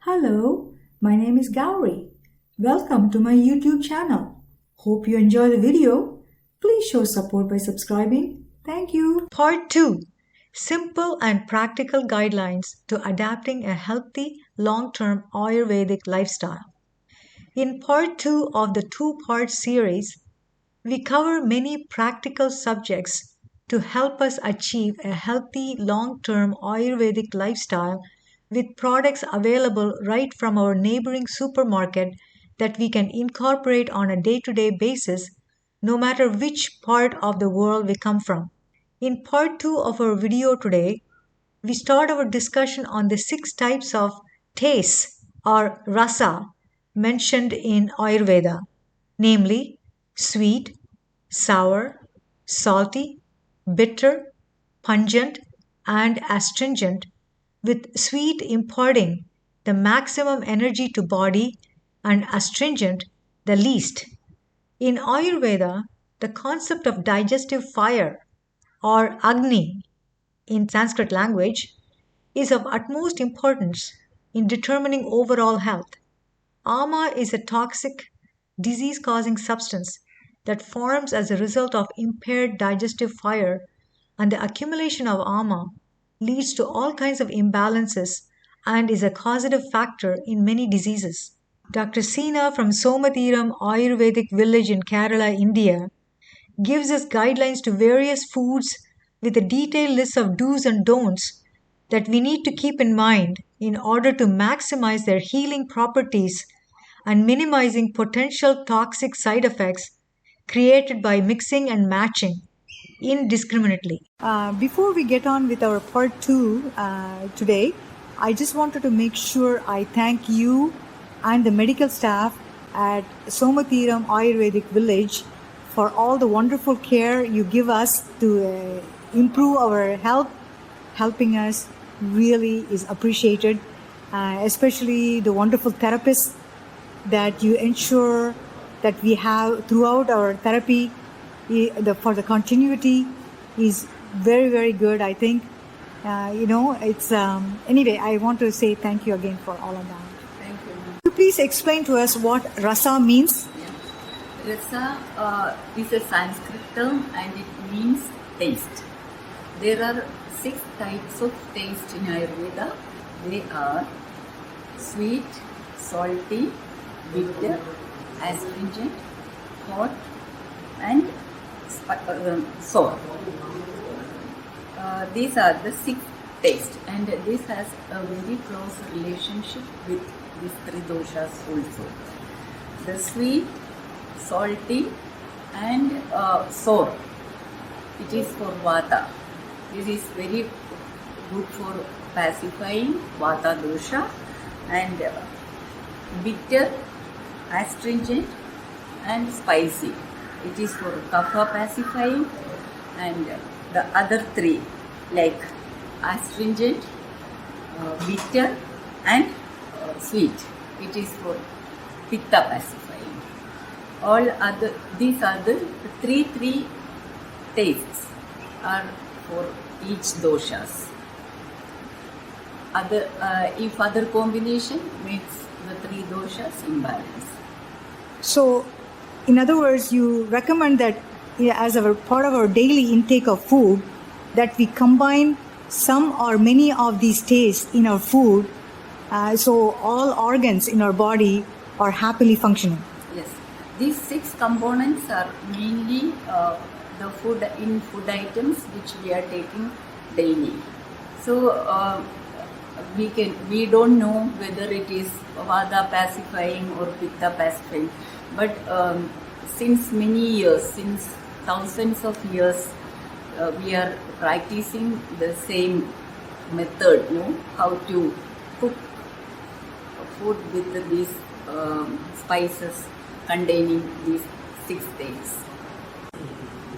Hello, my name is Gauri. Welcome to my YouTube channel. Hope you enjoy the video. Please show support by subscribing. Thank you. Part 2. Simple and practical guidelines to adapting a healthy long-term Ayurvedic lifestyle. In Part 2 of the two-part series, we cover many practical subjects to help us achieve a healthy long-term Ayurvedic lifestyle with products available right from our neighboring supermarket that we can incorporate on a day-to-day basis no matter which part of the world we come from. In part 2 of our video today, we start our discussion on the 6 types of tastes or rasa mentioned in Ayurveda, namely sweet, sour, salty, bitter, pungent, and astringent, with sweet imparting the maximum energy to body and astringent the least. In Ayurveda, the concept of digestive fire or Agni in Sanskrit language is of utmost importance in determining overall health. Ama is a toxic, disease-causing substance that forms as a result of impaired digestive fire, and the accumulation of ama leads to all kinds of imbalances and is a causative factor in many diseases. Dr. Sina from Somatheeram Ayurvedic Village in Kerala, India, gives us guidelines to various foods with a detailed list of do's and don'ts that we need to keep in mind in order to maximize their healing properties and minimizing potential toxic side effects created by mixing and matching indiscriminately. Before we get on with our part 2 today, I just wanted to make sure I thank you and the medical staff at Somatheeram Ayurvedic Village for all the wonderful care you give us to improve our health. Helping us really is appreciated, especially the wonderful therapists that you ensure that we have throughout our therapy. For the continuity is very, very good, I think. It's anyway, I want to say thank you again for all of that. Thank you. Could you please explain to us what rasa means? Yeah. Rasa is a Sanskrit term and it means taste. There are 6 types of taste in Ayurveda. They are sweet, salty, bitter, astringent, hot, and sour. These are the 6 tastes, and this has a very close relationship with these 3 doshas also. The sweet, salty, and sour. It is for vata. This is very good for pacifying vata dosha, and bitter, astringent, and spicy. It is for kapha pacifying, and the other 3 like astringent, bitter, and sweet. It is for pitta pacifying. These are the three tastes are for each doshas. If other combination makes the 3 doshas imbalance. So, in other words, you recommend that as a part of our daily intake of food, that we combine some or many of these tastes in our food, so all organs in our body are happily functioning. Yes, these 6 components are mainly the food items which we are taking daily. So we don't know whether it is vata pacifying or pitta pacifying, but since many years, since thousands of years, we are practicing the same method, how to cook food with these spices containing these 6 things.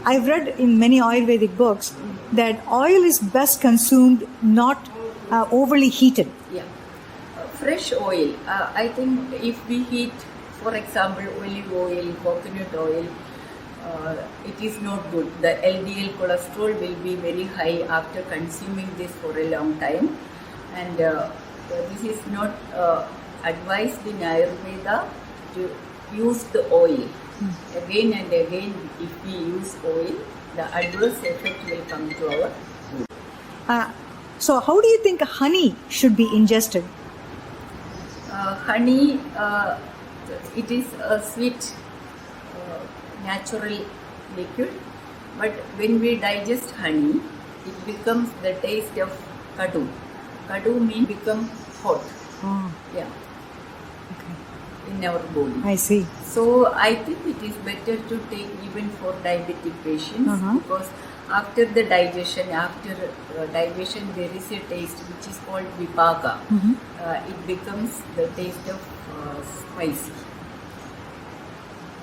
I've read in many Ayurvedic books that oil is best consumed not overly heated. Yeah, fresh oil. I think if we heat, for example, olive oil, coconut oil, it is not good. The LDL cholesterol will be very high after consuming this for a long time, and this is not advised in Ayurveda to use the oil. Again and again, if we use oil, the adverse effect will come to our food. So how do you think honey should be ingested? Honey, it is a sweet, natural liquid, but when we digest honey, it becomes the taste of kadu. Kadu means become hot. Oh, Yeah, okay. in our body. I see. So I think it is better to take even for diabetic patients because after the digestion, there is a taste which is called vipaka. It becomes the taste of spicy.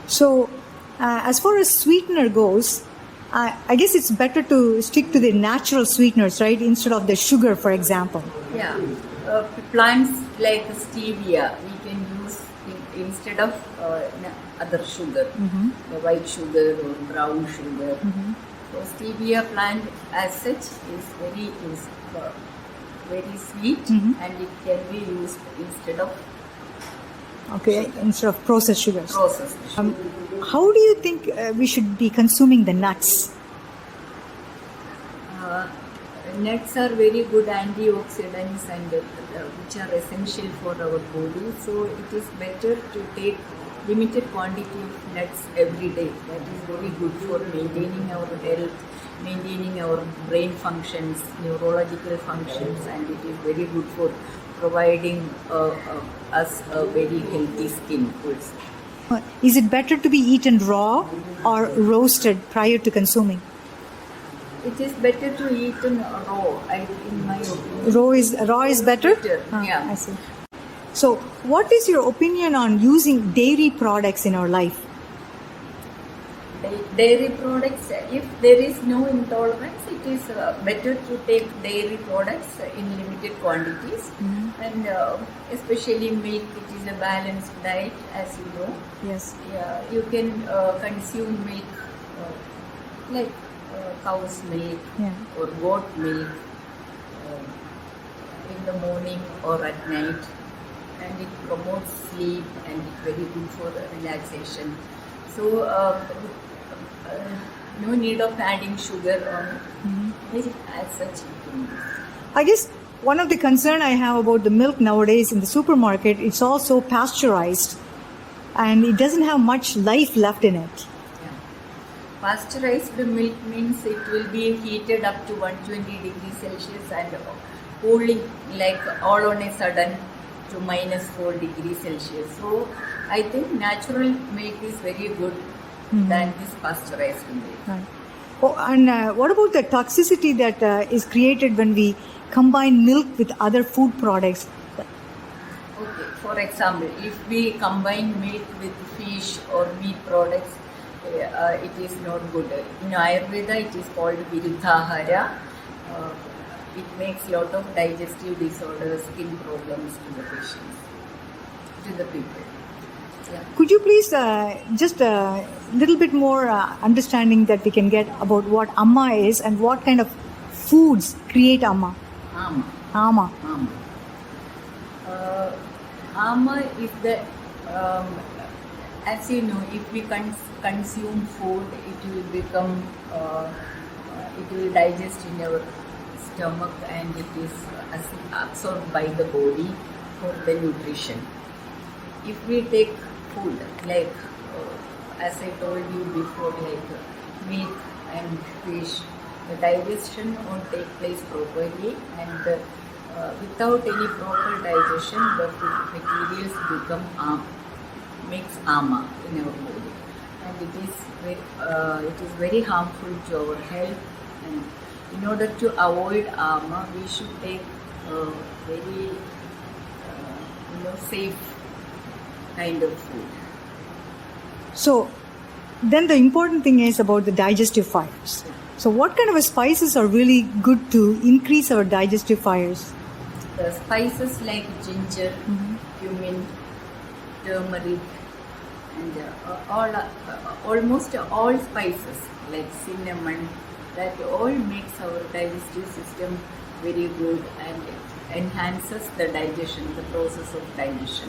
So, as far as sweetener goes, I guess it's better to stick to the natural sweeteners, right? Instead of the sugar, for example. Yeah, plants like stevia we can use instead of other sugar, the white sugar or brown sugar. So stevia plant as such is very sweet and it can be used instead of Instead of processed sugars. processed. How do you think we should be consuming the nuts? Nuts are very good antioxidants and which are essential for our body. So it is better to take limited quantity of nuts every day. That is very good for maintaining our health, maintaining our brain functions, neurological functions, and it is very good for providing us a very healthy skin also. Is it better to be eaten raw or roasted prior to consuming? It is better to eat in raw, in my opinion. Raw is better? Better, yeah. I see. So, what is your opinion on using dairy products in our life? Dairy products, if there is no intolerance, it is better to take dairy products in limited quantities. And especially milk, it is a balanced diet, as you know. Yes. Yeah, you can consume milk like cow's milk or goat milk in the morning or at night, and it promotes sleep and it's very good for relaxation. So no need of adding sugar on it as such. I guess one of the concern I have about the milk nowadays in the supermarket, it's also pasteurized and it doesn't have much life left in it. Pasteurized milk means it will be heated up to 120 degrees Celsius and cooling like all on a sudden to -4 degrees Celsius. So I think natural milk is very good than this pasteurized milk. Right. Oh, and what about the toxicity that is created when we combine milk with other food products? Okay, for example, if we combine milk with fish or meat products, it is not good. In Ayurveda, it is called viruddhahara. It makes a lot of digestive disorders, skin problems to the patients, to the people. Yeah. Could you please just a little bit more understanding that we can get about what amma is and what kind of foods create amma? Amma. Amma is the, as you know, if we consume food, it will become, it will digest in our stomach and it is absorbed by the body for the nutrition. If we take food like, as I told you before, like meat and fish, the digestion won't take place properly, and without any proper digestion, the food materials makes ama in our body, and it is very harmful to our health. And in order to avoid ama, we should take very safe kind of food. So, then the important thing is about the digestive fibers. So, what kind of spices are really good to increase our digestive fibers? The spices like ginger, cumin, turmeric, and almost all spices like cinnamon, that all makes our digestive system very good, and enhances the digestion, the process of digestion.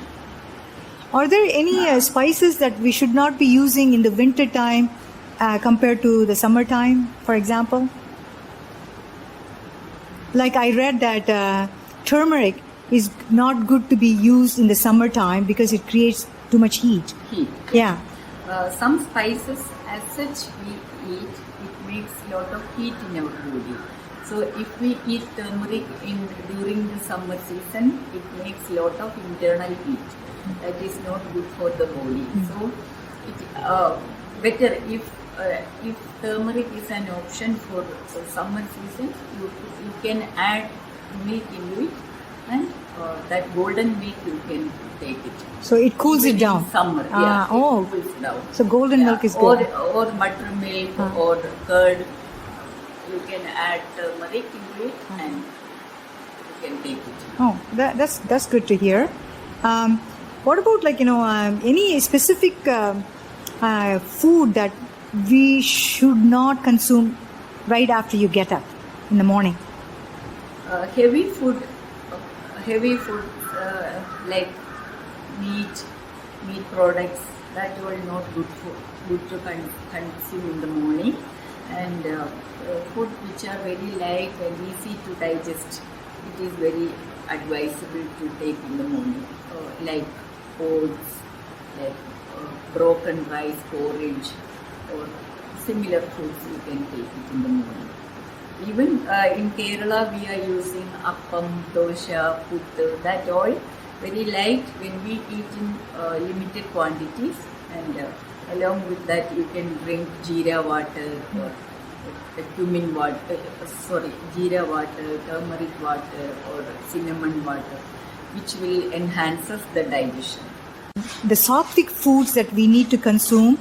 Are there any spices that we should not be using in the winter time compared to the summertime, for example? Like I read that turmeric is not good to be used in the summertime because it creates too much heat. Yeah. Some spices as such we eat, it makes a lot of heat in our body. So if we eat turmeric during the summer season, it makes a lot of internal heat. That is not good for the body. So it better if turmeric is an option for summer season, you can add milk into it, and that golden milk you can take it. So it cools Even it down. In summer, it cools down. So golden milk is good. Or buttermilk or curd. You can add turmeric into it and you can take it. Oh, that's good to hear. What about any specific food that we should not consume right after you get up in the morning? Heavy food like meat products, that are not good to consume in the morning, and food which are very light and easy to digest, it is very advisable to take in the morning, like oats, like broken rice porridge, or similar foods you can take it in the morning. Even in Kerala we are using appam, dosha, puttu, that all very light when we eat in limited quantities, and along with that you can drink jeera water or cumin water, jeera water, turmeric water or cinnamon water, which will enhance the digestion. The sattvic foods that we need to consume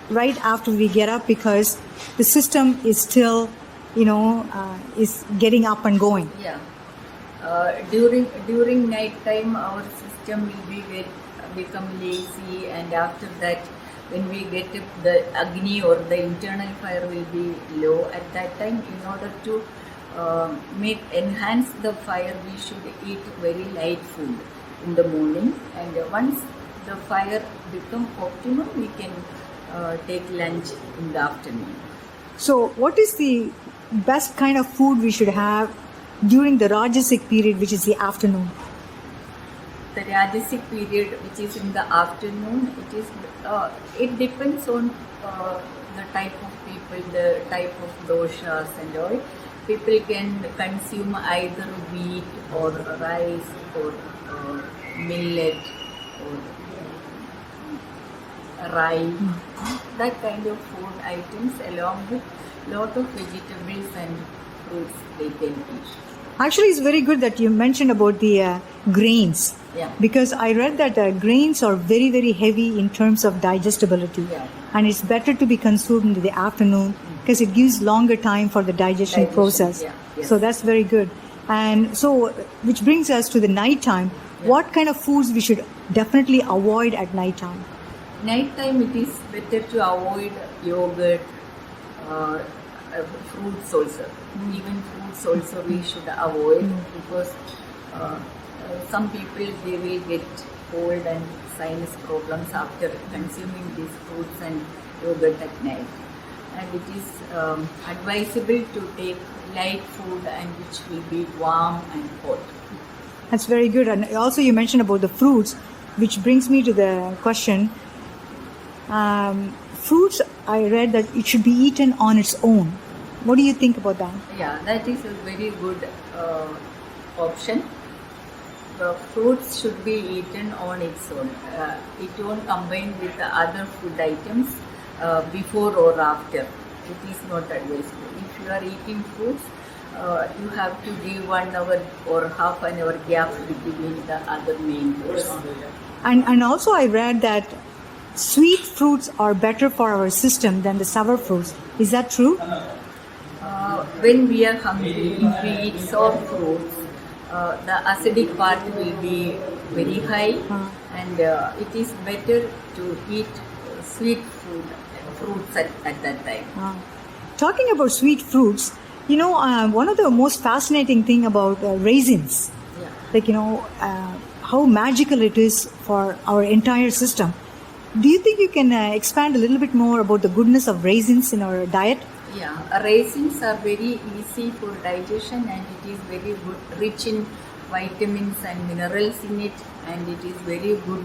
right after we get up, because the system is still is getting up and going. Yeah. During night time our system will become lazy, and after that when we get up, the Agni or the internal fire will be low. At that time, in order to enhance the fire, we should eat very light food in the morning, and once the fire become optimum, we can take lunch in the afternoon. So what is the best kind of food we should have during the Rajasic period, which is the afternoon? The Rajasic period, which is in the afternoon, it depends on the type of people, the type of doshas and all. People can consume either wheat or rice or millet or rye, that kind of food items, along with lot of vegetables and fruits they can eat. Actually, it's very good that you mentioned about the grains. Yeah. Because I read that grains are very, very heavy in terms of digestibility. Yeah. And it's better to be consumed in the afternoon because it gives longer time for the digestion process. Yeah. Yes. So that's very good. And so, which brings us to the night time. Yeah. What kind of foods we should definitely avoid at night time? Night time, it is better to avoid yogurt, fruits also. Even fruits also we should avoid, because some people, they will get cold and sinus problems after consuming these fruits and yogurt at night. And it is advisable to take light food and which will be warm and hot. That's very good. And also you mentioned about the fruits, which brings me to the question. Fruits, I read that it should be eaten on its own. What do you think about that? Yeah, that is a very good option. The fruits should be eaten on its own. It won't combine with the other food items before or after. It is not advisable. If you are eating fruits, you have to give 1 hour or half an hour gap between the other main course. And also I read that sweet fruits are better for our system than the sour fruits. Is that true? When we are hungry, if we eat sour fruits, the acidic part will be very high, and it is better to eat sweet fruits at that time. Talking about sweet fruits, one of the most fascinating thing about raisins. Yeah. how magical it is for our entire system. Do you think you can expand a little bit more about the goodness of raisins in our diet? Yeah, raisins are very easy for digestion, and it is very good, rich in vitamins and minerals in it, and it is very good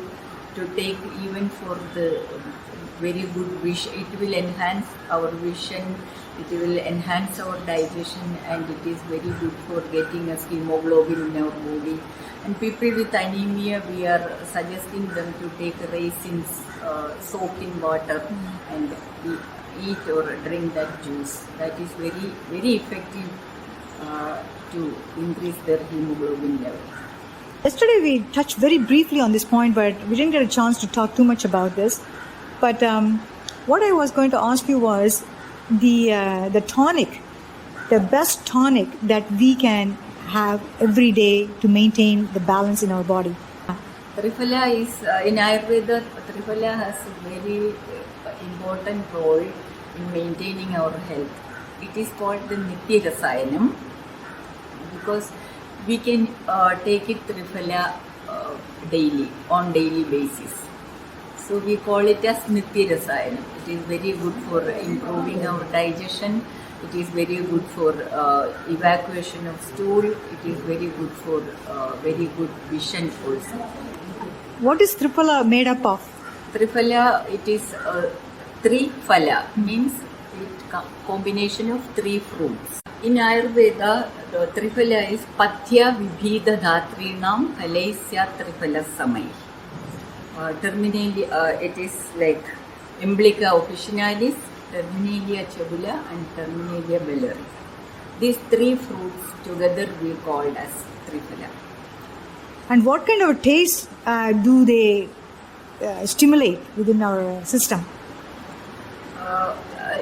to take even for the very good vision. It will enhance our vision, it will enhance our digestion, and it is very good for getting us hemoglobin in our body. And people with anemia, we are suggesting them to take raisins soaked in water and eat or drink that juice. That is very, very effective to increase their hemoglobin level. Yesterday we touched very briefly on this point, but we didn't get a chance to talk too much about this. But what I was going to ask you was the tonic, the best tonic that we can have every day to maintain the balance in our body. Triphala is, in Ayurveda, Triphala has a very important role in maintaining our health. It is called the Nitya Rasayanam because we can take it Triphala daily, on daily basis. So we call it as Nitya Rasayanam. It is very good for improving our digestion. It is very good for evacuation of stool. It is very good for very good vision also. What is Triphala made up of? Triphala, it is Triphala, means it combination of three fruits. In Ayurveda, the Triphala is Pathya Vibhida Dhatrinam Phalaisya Triphala Samai. Terminally, it is like Umbilica officinalis, Terminalia cebula, and Terminalia bellari. These three fruits together we called as Triphala. And what kind of a taste do they stimulate within our system?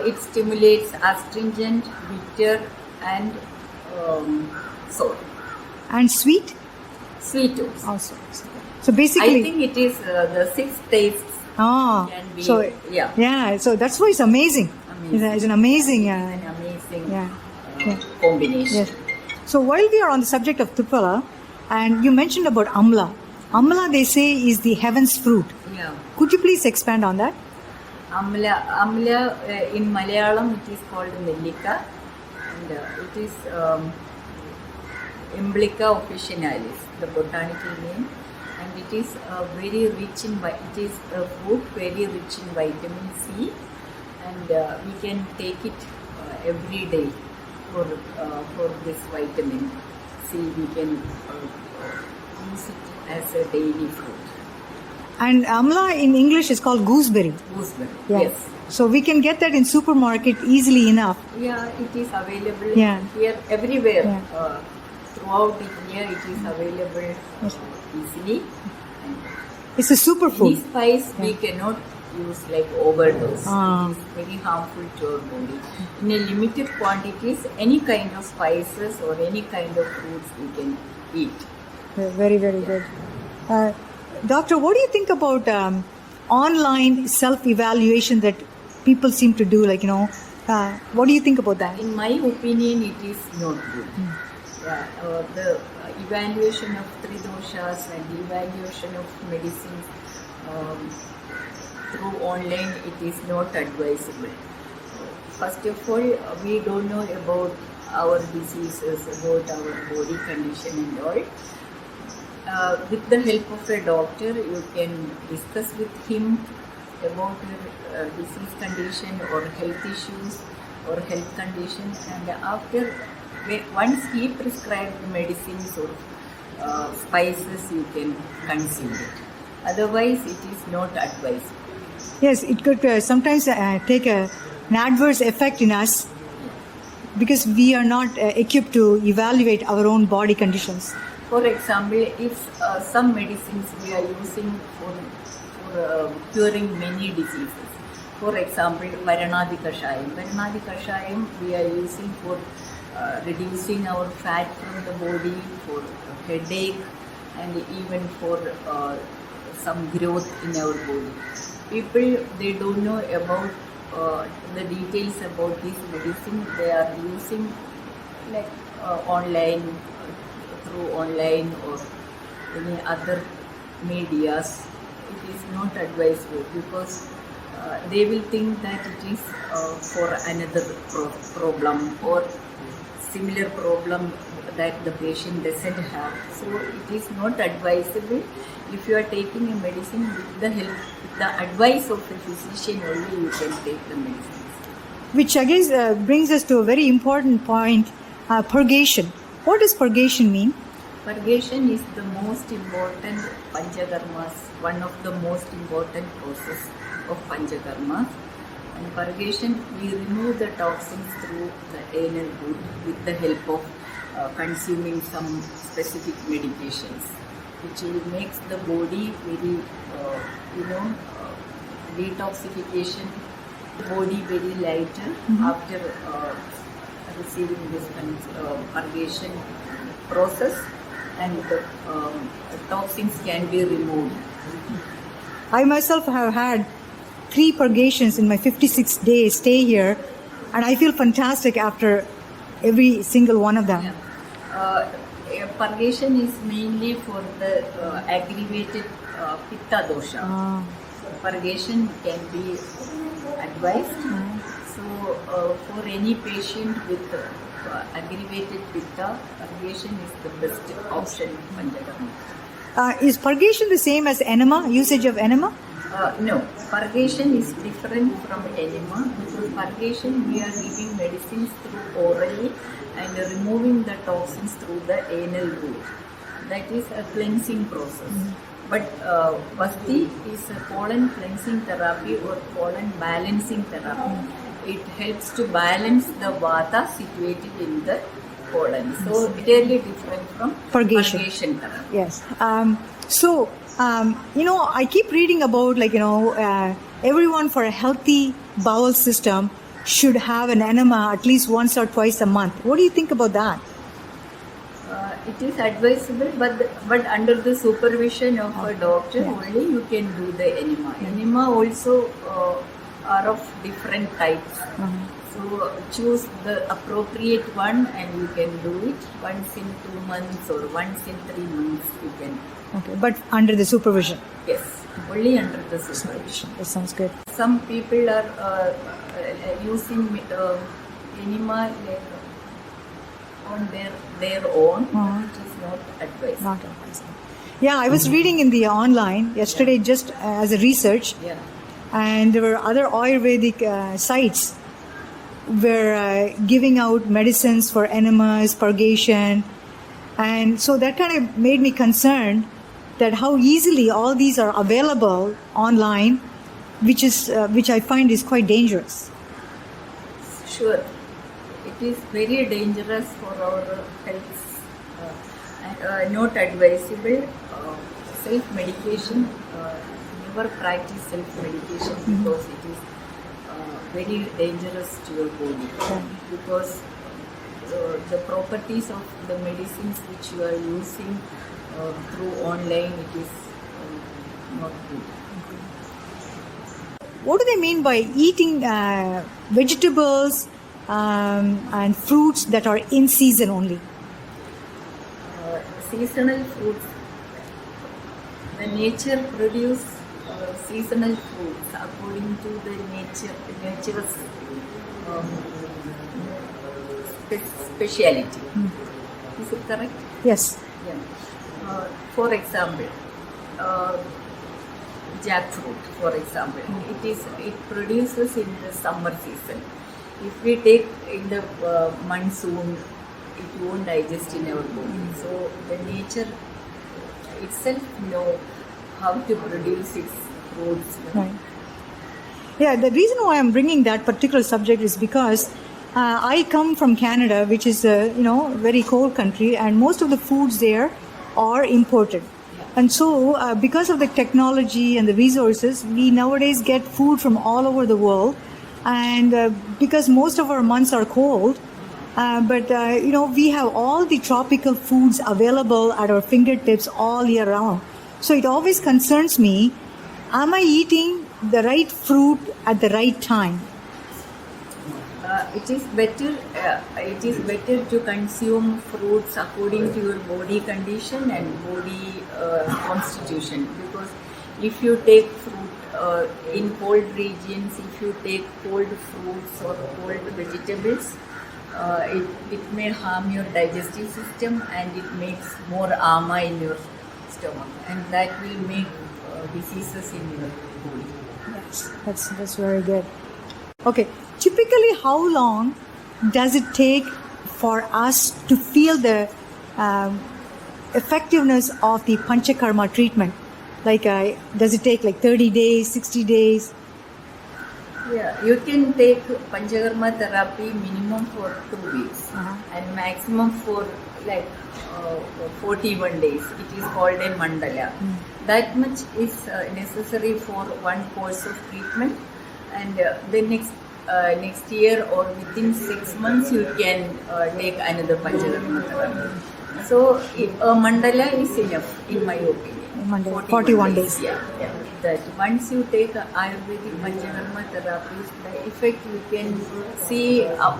It stimulates astringent, bitter, and sour. And sweet? Sweet also. So basically, I think it is the six tastes. Can be, so that's why it's amazing. It's an amazing, combination. Yes. So while we are on the subject of Triphala, and you mentioned about Amla. Amla, they say, is the heaven's fruit. Yeah. Could you please expand on that? Amla in Malayalam it is called Nellika, and it is Umbilica officinalis, the botanical name, and it is very rich in it is a fruit very rich in vitamin C, and we can take it every day for this vitamin C. We can use it as a daily fruit. And Amla in English is called gooseberry. Gooseberry, Yeah. yes. So we can get that in supermarket easily enough. Yeah, it is available Yeah. here everywhere. Yeah. Throughout India, it is available easily. It's a superfood. This spice we cannot use like overdose. Ah. It is very harmful to our body. In a limited quantities, any kind of spices or any kind of fruits we can eat. Very, very good. Doctor, what do you think about online self-evaluation that people seem to do? What do you think about that? In my opinion, it is not good. Yeah, the evaluation of three doshas and the evaluation of medicines through online, it is not advisable. First of all, we don't know about our diseases, about our body condition and all. With the help of a doctor, you can discuss with him about your disease condition or health issues or health conditions, and after once he prescribed medicines or spices, you can consume it. Otherwise, it is not advisable. Yes, it could sometimes take an adverse effect in us because we are not equipped to evaluate our own body conditions. For example, if some medicines we are using for curing many diseases. For example, Varanadi Kashayam. Varanadi Kashayam we are using for reducing our fat from the body, for headache, and even for some growth in our body. People, they don't know about the details about this medicine. They are using like online, through online or any other medias, it is not advisable because they will think that it is for another problem or similar problem that the patient doesn't have. So it is not advisable. If you are taking a medicine with the help, with the advice of a physician only, you can take the medicine. Which again brings us to a very important point, purgation. What does purgation mean? Purgation is the most important panchakarmas, one of the most important process of panchakarmas. And purgation, we remove the toxins through the anal route with the help of consuming some specific medications, which will make the body very, detoxification, body very lighter after receiving this purgation process, and the toxins can be removed. I myself have had 3 purgations in my 56-day stay here, and I feel fantastic after every single one of them. Yeah. Purgation is mainly for the aggravated pitta dosha. So purgation can be advised. So for any patient with aggravated pitta, purgation is the best option in Panchakarma. Is purgation the same as enema, usage of enema? No, purgation is different from enema because purgation we are giving medicines through orally and removing the toxins through the anal route. That is a cleansing process. But Vasti is a colon cleansing therapy or colon balancing therapy. It helps to balance the vata situated in the colon. So entirely different from purgation therapy. Yes. I keep reading about everyone for a healthy bowel system should have an enema at least once or twice a month. What do you think about that? It is advisable, but under the supervision of a doctor only you can do the enema. Enema also are of different types. So choose the appropriate one and you can do it once in 2 months or once in 3 months you can. Okay, but under the supervision? Yes, only under the supervision. That sounds good. Some people are using enema on their own, which is not advised. Not advised. Yeah, I was reading in the online yesterday just as a research, and there were other Ayurvedic sites were giving out medicines for enemas, purgation, and so that kind of made me concerned that how easily all these are available online, which I find is quite dangerous. Sure, it is very dangerous for our health and not advisable. Self-medication, never practice self-medication because it is very dangerous to your body because the properties of the medicines which you are using through online, it is not good. What do they mean by eating vegetables and fruits that are in season only? Seasonal fruits. The nature produce seasonal fruits according to the nature's speciality. Is it correct? Yes. Yeah. For example, jackfruit. For example, it produces in the summer season. If we take in the monsoon, it won't digest in our body. So the nature itself know how to produce its fruits. Right. Yeah, the reason why I'm bringing that particular subject is because I come from Canada, which is a very cold country, and most of the foods there are imported. And so because of the technology and the resources, we nowadays get food from all over the world. And because most of our months are cold, but we have all the tropical foods available at our fingertips all year round. So it always concerns me, am I eating the right fruit at the right time? It is better. It is better to consume fruits according to your body condition and body constitution. Because if you take fruit in cold regions, if you take cold fruits or cold vegetables, it may harm your digestive system and it makes more ama in your stomach, and that will make diseases in your body. Yes, that's very good. Okay, typically how long does it take for us to feel the effectiveness of the Panchakarma treatment? Like, does it take like 30 days, 60 days? Yeah, you can take Panchakarma therapy minimum for 2 weeks and maximum for like 41 days. It is called a mandala. That much is necessary for one course of treatment, and the next year or within 6 months you can take another Panchakarma therapy. So a mandala is enough in my opinion. 41 days. Yeah. That once you take Ayurvedic Panchakarma therapies, the effect you can see all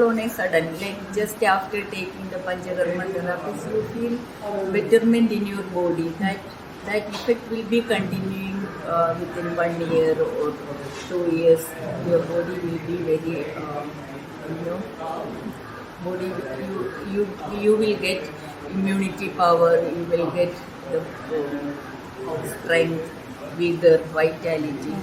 on a sudden. Like just after taking the Panchakarma therapies, you feel betterment in your body. That effect will be continuing within 1 year or 2 years. Your body will be very, you will get immunity power, you will get the strength, vigor, vitality.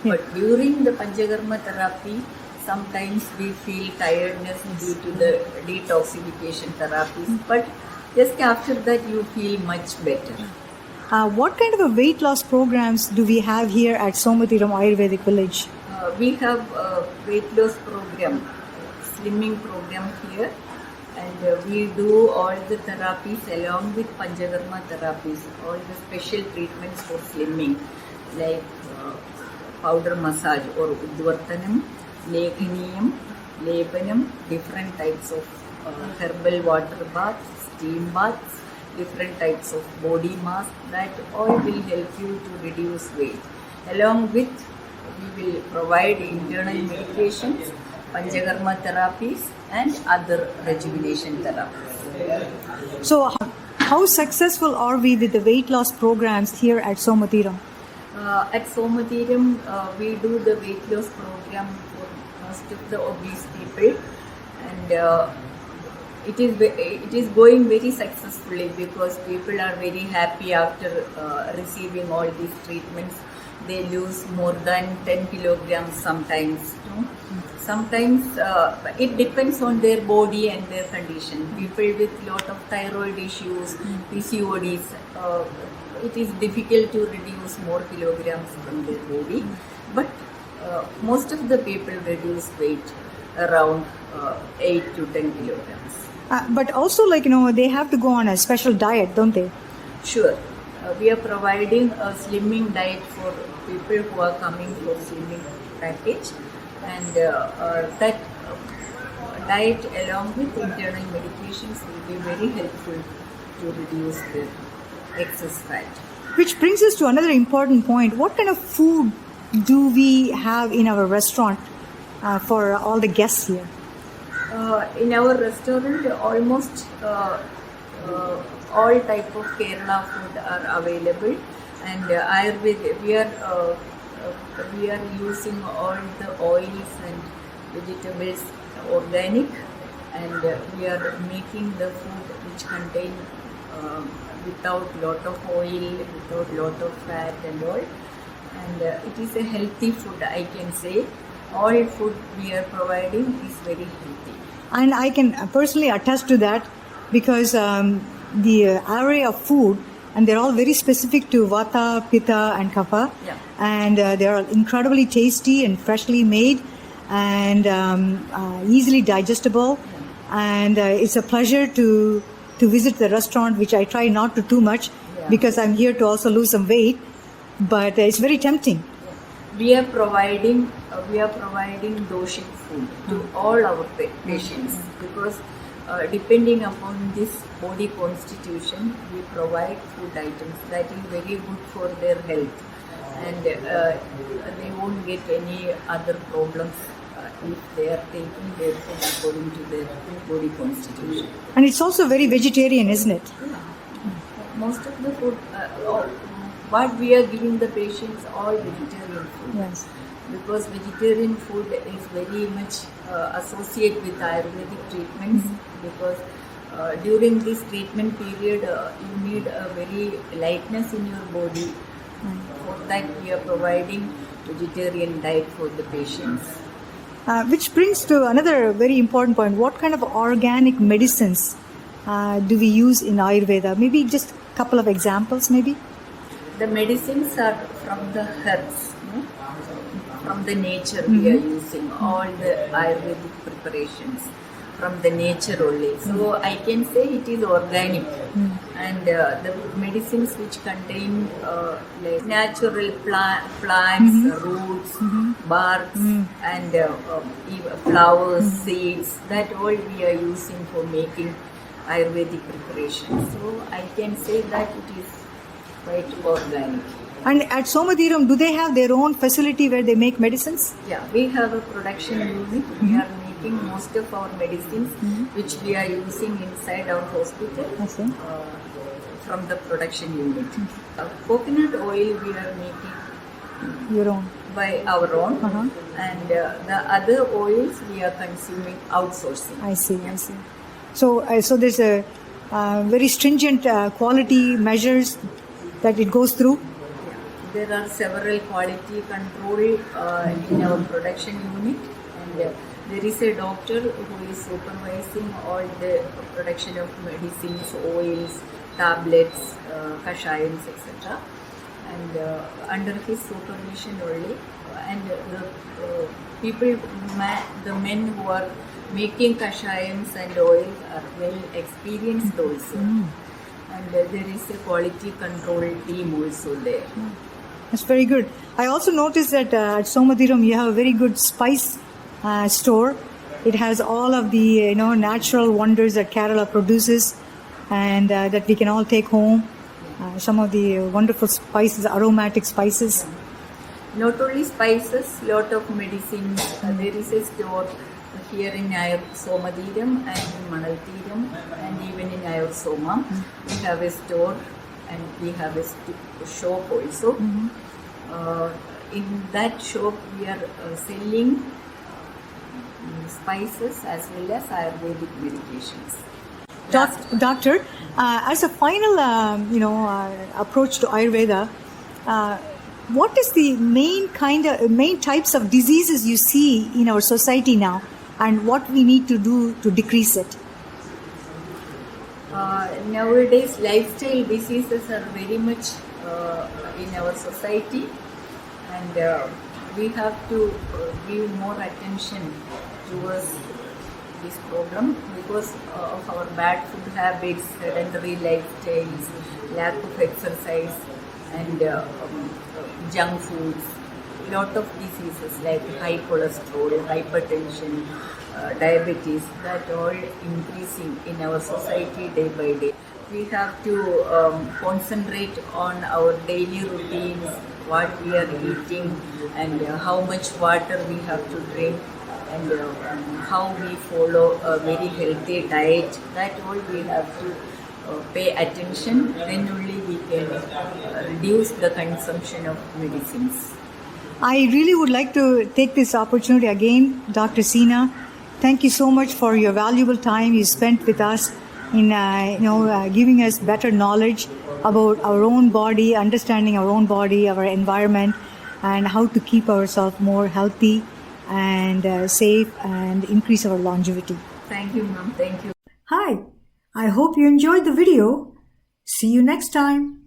But during the Panchakarma therapy, sometimes we feel tiredness due to the detoxification therapies, but just after that you feel much better. What kind of a weight loss programs do we have here at Somatheeram Ayurvedic Village? We have a weight loss program, slimming program here, and we do all the therapies along with Panchakarma therapies, all the special treatments for slimming, like powder massage or Udvartanam, Lekhaniyam, Lepanam, different types of herbal water baths, steam baths, different types of body mask, that all will help you to reduce weight. Along with, we will provide internal medications, Panchakarma therapies and other rejuvenation therapies. So how successful are we with the weight loss programs here at Somatheeram? At Somatheeram, we do the weight loss program for most of the obese people, and it is going very successfully because people are very happy after receiving all these treatments. They lose more than 10 kilograms sometimes. Sometimes it depends on their body and their condition. People with lot of thyroid issues, PCODs, it is difficult to reduce more kilograms from their body. But most of the people reduce weight around 8 to 10 kilograms. But also, they have to go on a special diet, don't they? Sure. We are providing a slimming diet for people who are coming for slimming package, and that diet along with internal medications will be very helpful to reduce the excess fat. Which brings us to another important point. What kind of food do we have in our restaurant for all the guests here? In our restaurant, almost all type of Kerala food are available, and Ayurveda, we are using all the oils and vegetables organic, and we are making the food which contain without lot of oil, without lot of fat and all, and it is a healthy food, I can say. All food we are providing is very healthy. And I can personally attest to that, because the array of food, and they're all very specific to Vata, Pitta and Kapha, and they're incredibly tasty and freshly made and easily digestible, and it's a pleasure to visit the restaurant, which I try not to too much because I'm here to also lose some weight, but it's very tempting. We are providing doshic food to all our patients, because depending upon this body constitution, we provide food items that is very good for their health. and they won't get any other problems if they are taking their food according to their body constitution. And it's also very vegetarian, isn't it? Most of the food, what we are giving the patients, all vegetarian food. Yes. Because vegetarian food is very much associated with Ayurvedic treatments, because during this treatment period you need a very lightness in your body. For that we are providing vegetarian diet for the patients. Which brings to another very important point. What kind of organic medicines do we use in Ayurveda? Maybe just a couple of examples, maybe? The medicines are from the herbs, no? From the nature we are using all the Ayurvedic preparations from the nature only. So I can say it is organic. And the medicines which contain like natural plants, roots, barks, and even flowers, seeds, that all we are using for making Ayurvedic preparations. So I can say that it is quite organic. And at Somatheeram, do they have their own facility where they make medicines? Yeah, we have a production unit. We are making most of our medicines which we are using inside our hospital from the production unit. Coconut oil we are making Your own. by our own, and the other oils we are consuming outsourcing. I see. So there's a very stringent quality measures that it goes through. There are several quality control in our production unit, and there is a doctor who is supervising all the production of medicines, oils, tablets, kashayams, etc. And under his supervision only, and the people, the men who are making kashayams and oils are well experienced also. And there is a quality control team also there. That's very good. I also noticed that at Somatheeram you have a very good spice store. It has all of the natural wonders that Kerala produces, and that we can all take home. Some of the wonderful spices, aromatic spices. Not only spices, lot of medicines. There is a store here in Somatheeram and in Manaltheeram, and even in Soma. We have a store and we have a shop also. In that shop we are selling spices as well as Ayurvedic medications. Doctor, as a final approach to Ayurveda, what is the main types of diseases you see in our society now, and what we need to do to decrease it? Nowadays, lifestyle diseases are very much in our society, and we have to give more attention towards this problem because of our bad food habits, sedentary lifestyles, lack of exercise, and junk foods. Lot of diseases like high cholesterol, hypertension, diabetes, that all increasing in our society day by day. We have to concentrate on our daily routines, what we are eating, and how much water we have to drink, and how we follow a very healthy diet. That all we have to pay attention. Then only we can reduce the consumption of medicines. I really would like to take this opportunity again, Dr. Sina. Thank you so much for your valuable time you spent with us in giving us better knowledge about our own body, understanding our own body, our environment, and how to keep ourselves more healthy and safe and increase our longevity. Thank you, ma'am. Thank you. Hi, I hope you enjoyed the video. See you next time.